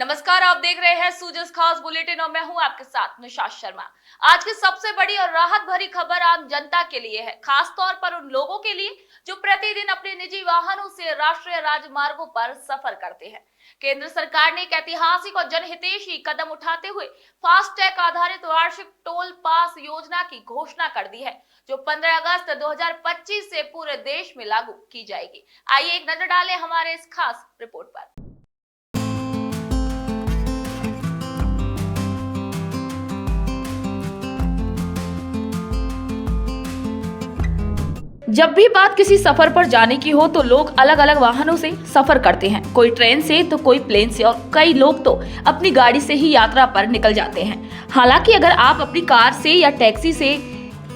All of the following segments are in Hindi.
नमस्कार, आप देख रहे हैं सूजस खास बुलेटिन और मैं हूं आपके साथ निशा शर्मा। आज की सबसे बड़ी और राहत भरी खबर आम जनता के लिए है, खास तौर पर उन लोगों के लिए जो प्रतिदिन अपने निजी वाहनों से राष्ट्रीय राजमार्गों पर सफर करते हैं। केंद्र सरकार ने एक ऐतिहासिक और जनहितैषी कदम उठाते हुए फास्टैग आधारित वार्षिक टोल पास योजना की घोषणा कर दी है, जो 15 अगस्त 2025 से पूरे देश में लागू की जाएगी। आइए एक नजर डालें हमारे इस खास रिपोर्ट पर। जब भी बात किसी सफर पर जाने की हो तो लोग अलग अलग वाहनों से सफर करते हैं। कोई ट्रेन से तो कोई प्लेन से और कई लोग तो अपनी गाड़ी से ही यात्रा पर निकल जाते हैं। हालांकि अगर आप अपनी कार से या टैक्सी से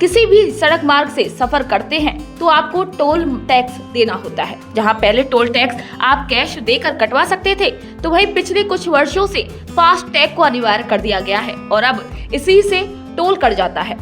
किसी भी सड़क मार्ग से सफर करते हैं तो आपको टोल टैक्स देना होता है। जहां पहले टोल टैक्स आप कैश देकर कटवा सकते थे, तो वहीं पिछले कुछ वर्षों से फास्टैग को अनिवार्य कर दिया गया है और अब इसी से टोल कट जाता है।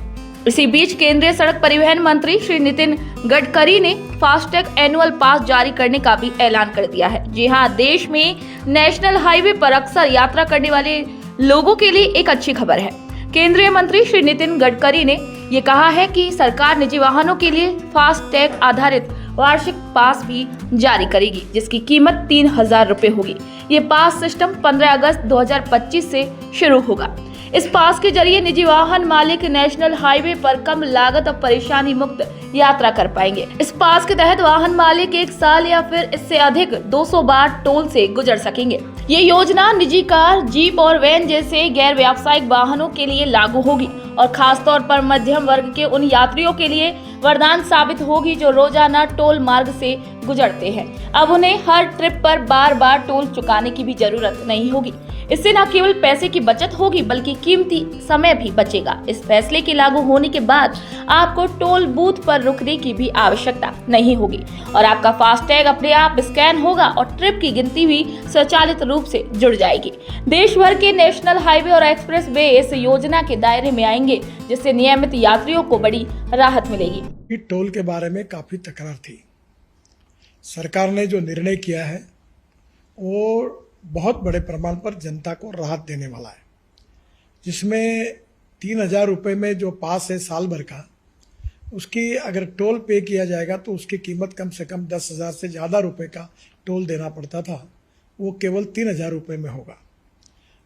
इसी बीच केंद्रीय सड़क परिवहन मंत्री श्री नितिन गडकरी ने फास्टैग एनुअल पास जारी करने का भी ऐलान कर दिया है। जी हां, देश में नेशनल हाईवे पर अक्सर यात्रा करने वाले लोगों के लिए एक अच्छी खबर है। केंद्रीय मंत्री श्री नितिन गडकरी ने ये कहा है कि सरकार निजी वाहनों के लिए फास्टैग आधारित वार्षिक पास भी जारी करेगी, जिसकी कीमत 3,000 रुपए होगी। ये पास सिस्टम 15 अगस्त 2025 से शुरू होगा। इस पास के जरिए निजी वाहन मालिक नेशनल हाईवे पर कम लागत और परेशानी मुक्त यात्रा कर पाएंगे। इस पास के तहत वाहन मालिक 1 साल या फिर इससे अधिक 200 बार टोल से गुजर सकेंगे। ये योजना निजी कार, जीप और वैन जैसे गैर व्यावसायिक वाहनों के लिए लागू होगी और खास तौर पर मध्यम वर्ग के उन यात्रियों के लिए वरदान साबित होगी जो रोजाना टोल मार्ग से गुजरते हैं। अब उन्हें हर ट्रिप पर बार बार टोल चुकाने की भी जरूरत नहीं होगी। इससे न केवल पैसे की बचत होगी बल्कि कीमती समय भी बचेगा। इस फैसले के लागू होने के बाद आपको टोल बूथ पर रुकने की भी आवश्यकता नहीं होगी और आपका फास्टैग अपने आप स्कैन होगा और ट्रिप की गिनती भी स्वचालित रूप से जुड़ जाएगी। देश भर के नेशनल हाईवे और एक्सप्रेस वे इस योजना के दायरे में आएंगे, जिससे नियमित यात्रियों को बड़ी राहत मिलेगी। टोल के बारे में काफी तकरार थी। सरकार ने जो निर्णय किया है वो बहुत बड़े प्रमाण पर जनता को राहत देने वाला है, जिसमें 3,000 रुपये में जो पास है साल भर का, उसकी अगर टोल पे किया जाएगा तो उसकी कीमत कम से कम 10,000 से ज़्यादा रुपए का टोल देना पड़ता था, वो केवल 3,000 रुपये में होगा।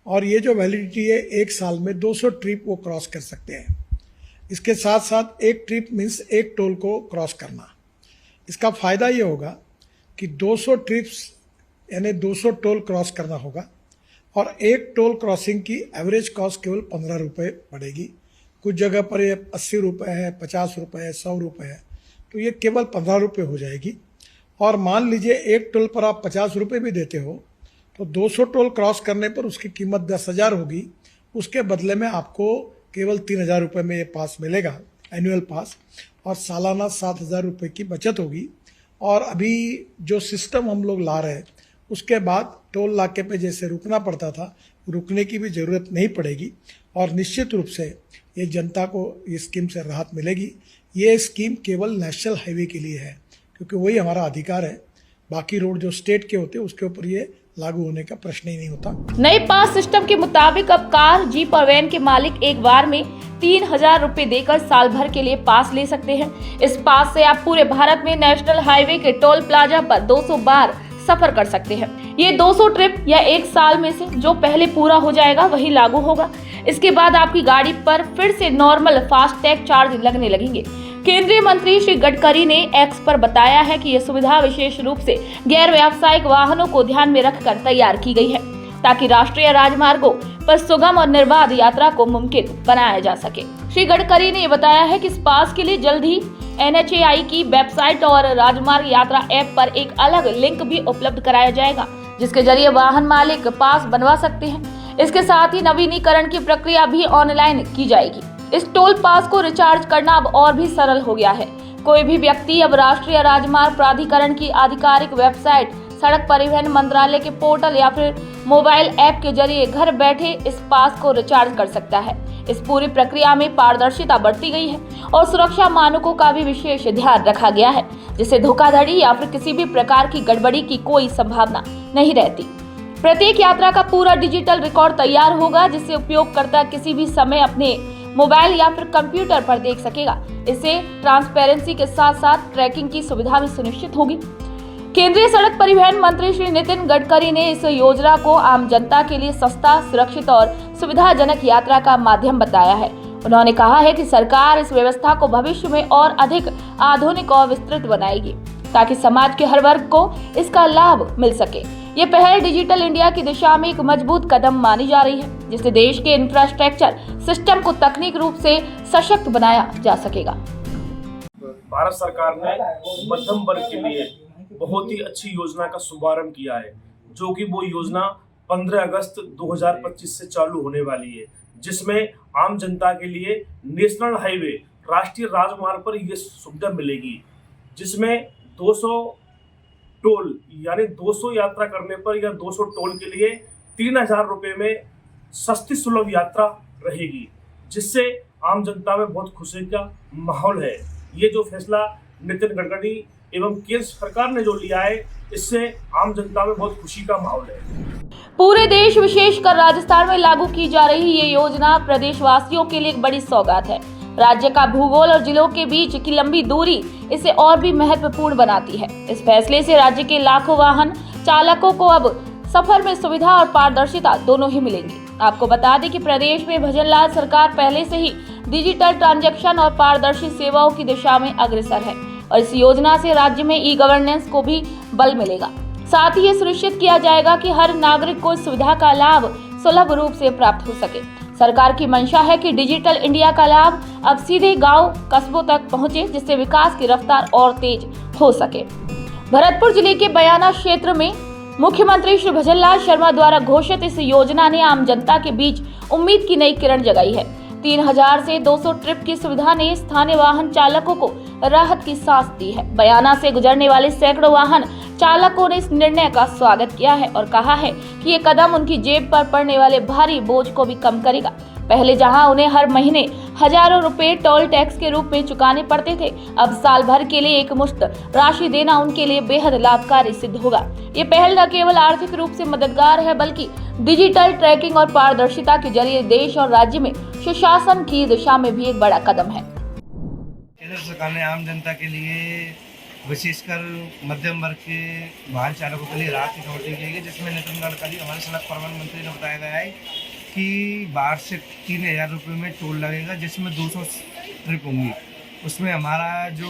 और ये जो वैलिडिटी है 1 साल में 200 ट्रिप वो क्रॉस कर सकते हैं। इसके साथ साथ एक ट्रिप मीन्स एक टोल को क्रॉस करना। इसका फ़ायदा ये होगा कि 200 ट्रिप्स यानी 200 टोल क्रॉस करना होगा और एक टोल क्रॉसिंग की एवरेज कॉस्ट केवल 15 रुपये पड़ेगी। कुछ जगह पर ये 80 रुपये है, 50 रुपये है, 100 रुपये है, तो ये केवल 15 रुपये हो जाएगी। और मान लीजिए एक टोल पर आप 50 रुपये भी देते हो तो 200 टोल क्रॉस करने पर उसकी कीमत 10,000 होगी। उसके बदले में आपको केवल 3,000 रुपये में ये पास मिलेगा, एनुअल पास, और सालाना 7,000 रुपये की बचत होगी। और अभी जो सिस्टम हम लोग ला रहे हैं उसके बाद टोल नाके पे जैसे रुकना पड़ता था, रुकने की भी ज़रूरत नहीं पड़ेगी और निश्चित रूप से ये जनता को इस स्कीम से राहत मिलेगी। ये स्कीम केवल नेशनल हाईवे के लिए है क्योंकि वही हमारा अधिकार है। बाकी रोड जो स्टेट के होते हैं उसके ऊपर ये लागू होने का प्रश्न ही नहीं होता। नए पास सिस्टम के मुताबिक अब कार, जीप और वैन के मालिक एक बार में 3,000 रुपए देकर साल भर के लिए पास ले सकते हैं। इस पास से आप पूरे भारत में नेशनल हाईवे के टोल प्लाजा पर 200 बार सफर कर सकते हैं। ये 200 ट्रिप या 1 साल में से जो पहले पूरा हो जाएगा वही लागू होगा। इसके बाद आपकी गाड़ी पर फिर से नॉर्मल फास्टैग चार्ज लगने लगेंगे। केंद्रीय मंत्री श्री गडकरी ने एक्स पर बताया है कि यह सुविधा विशेष रूप से गैर व्यावसायिक वाहनों को ध्यान में रखकर तैयार की गई है ताकि राष्ट्रीय राजमार्गों पर सुगम और निर्बाध यात्रा को मुमकिन बनाया जा सके। श्री गडकरी ने बताया है कि इस पास के लिए जल्द ही NHAI की वेबसाइट और राजमार्ग यात्रा ऐप पर एक अलग लिंक भी उपलब्ध कराया जाएगा, जिसके जरिए वाहन मालिक पास बनवा सकते हैं। इसके साथ ही नवीनीकरण की प्रक्रिया भी ऑनलाइन की जाएगी। इस टोल पास को रिचार्ज करना अब और भी सरल हो गया है। कोई भी व्यक्ति अब राष्ट्रीय राजमार्ग प्राधिकरण की आधिकारिक वेबसाइट, सड़क परिवहन मंत्रालय के पोर्टल या फिर मोबाइल ऐप के जरिए घर बैठे इस पास को रिचार्ज कर सकता है। इस पूरी प्रक्रिया में पारदर्शिता बढ़ती गई है और सुरक्षा मानकों का भी विशेष ध्यान रखा गया है, जिससे धोखाधड़ी या फिर किसी भी प्रकार की गड़बड़ी की कोई संभावना नहीं रहती। प्रत्येक यात्रा का पूरा डिजिटल रिकॉर्ड तैयार होगा, जिससे उपयोगकर्ता किसी भी समय अपने मोबाइल या फिर कंप्यूटर पर देख सकेगा। इससे ट्रांसपेरेंसी के साथ साथ ट्रैकिंग की सुविधा भी सुनिश्चित होगी। केंद्रीय सड़क परिवहन मंत्री श्री नितिन गडकरी ने इस योजना को आम जनता के लिए सस्ता, सुरक्षित और सुविधाजनक यात्रा का माध्यम बताया है। उन्होंने कहा है कि सरकार इस व्यवस्था को भविष्य में और अधिक आधुनिक और विस्तृत बनाएगी, ताकि समाज के हर वर्ग को इसका लाभ मिल सके। ये पहल डिजिटल इंडिया की दिशा में एक मजबूत कदम मानी जा रही है, जिससे देश के इंफ्रास्ट्रक्चर सिस्टम को तकनीक रूप से सशक्त बनाया जा सकेगा। भारत सरकार ने मध्यम वर्ग के लिए बहुत ही अच्छी योजना का शुभारंभ किया है, जो कि वो योजना 15 अगस्त 2025 से चालू होने वाली है, जिसमें आम जनता के लिए नेशनल हाईवे, राष्ट्रीय राजमार्ग पर ये सुविधा मिलेगी, जिसमें 200 टोल यानी 200 यात्रा करने पर या 200 टोल के लिए 3000 रुपये में सस्ती सुलभ यात्रा रहेगी, जिससे आम जनता में बहुत खुशी का माहौल है। ये जो फैसला नितिन गडकरी एवं केंद्र सरकार ने जो लिया है, इससे आम जनता में बहुत खुशी का माहौल है। पूरे देश विशेषकर राजस्थान में लागू की जा रही ये योजना प्रदेशवासियों के लिए एक बड़ी सौगात है। राज्य का भूगोल और जिलों के बीच की लंबी दूरी इसे और भी महत्वपूर्ण बनाती है। इस फैसले से राज्य के लाखों वाहन चालकों को अब सफर में सुविधा और पारदर्शिता दोनों ही मिलेंगी। आपको बता दें कि प्रदेश में भजनलाल सरकार पहले से ही डिजिटल ट्रांजैक्शन और पारदर्शी सेवाओं की दिशा में अग्रसर है, और इस योजना से राज्य में ई गवर्नेंस को भी बल मिलेगा। साथ ही ये सुनिश्चित किया जाएगा कि हर नागरिक को इस सुविधा का लाभ सुलभ रूप से प्राप्त हो सके। सरकार की मंशा है कि डिजिटल इंडिया का लाभ अब सीधे गांव कस्बों तक पहुंचे, जिससे विकास की रफ्तार और तेज हो सके। भरतपुर जिले के बयाना क्षेत्र में मुख्यमंत्री श्री भजनलाल शर्मा द्वारा घोषित इस योजना ने आम जनता के बीच उम्मीद की नई किरण जगाई है। 3000 से 200 ट्रिप की सुविधा ने स्थानीय वाहन चालकों को राहत की सांस दी है। बयाना से गुजरने वाले सैकड़ों वाहन चालकों ने इस निर्णय का स्वागत किया है और कहा है कि ये कदम उनकी जेब पर पड़ने वाले भारी बोझ को भी कम करेगा। पहले जहां उन्हें हर महीने हजारों रुपए टोल टैक्स के रूप में चुकाने पड़ते थे, अब साल भर के लिए एकमुश्त राशि देना उनके लिए बेहद लाभकारी सिद्ध होगा। ये पहल न केवल आर्थिक रूप से मददगार है, बल्कि डिजिटल ट्रैकिंग और पारदर्शिता के जरिए देश और राज्य में सुशासन की दिशा में भी एक बड़ा कदम है। केंद्र सरकार ने आम जनता के लिए, विशेषकर मध्यम वर्ग के वाहन चालकों के लिए राहत की खबर दी गई है, जिसमें नितिन गडकरी हमारे सड़क परिवहन मंत्री ने बताया गया है कि 12 से 3000 रुपये में टोल लगेगा, जिसमें 200 ट्रिप होंगी। उसमें हमारा जो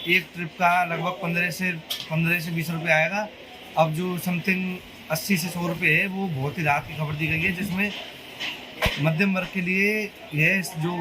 एक ट्रिप का लगभग 15 से 20 रुपये आएगा। अब जो समथिंग 80 से 100 रुपये है, वो बहुत ही राहत की खबर दी गई है, जिसमें मध्यम वर्ग के लिए यह जो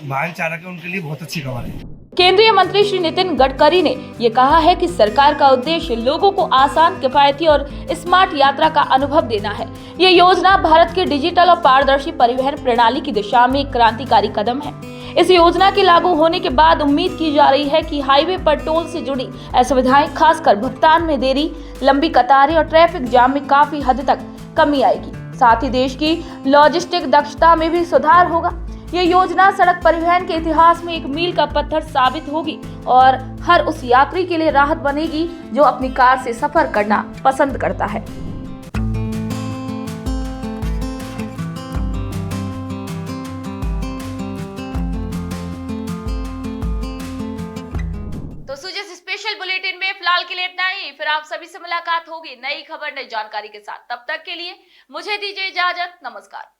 वाहन चालक है उनके लिए बहुत अच्छी खबर है। केंद्रीय मंत्री श्री नितिन गडकरी ने ये कहा है कि सरकार का उद्देश्य लोगों को आसान, किफायती और स्मार्ट यात्रा का अनुभव देना है। ये योजना भारत के डिजिटल और पारदर्शी परिवहन प्रणाली की दिशा में एक क्रांतिकारी कदम है। इस योजना के लागू होने के बाद उम्मीद की जा रही है कि हाईवे पर टोल से जुड़ी असुविधाएं, खासकर भुगतान में देरी, लंबी कतारें और ट्रैफिक जाम में काफी हद तक कमी आएगी। साथ ही देश की लॉजिस्टिक दक्षता में भी सुधार होगा। ये योजना सड़क परिवहन के इतिहास में एक मील का पत्थर साबित होगी और हर उस यात्री के लिए राहत बनेगी जो अपनी कार से सफर करना पसंद करता है। तो सुजस स्पेशल बुलेटिन में फिलहाल के लिए इतना ही। फिर आप सभी से मुलाकात होगी नई खबर, नई जानकारी के साथ। तब तक के लिए मुझे दीजिए इजाजत। नमस्कार।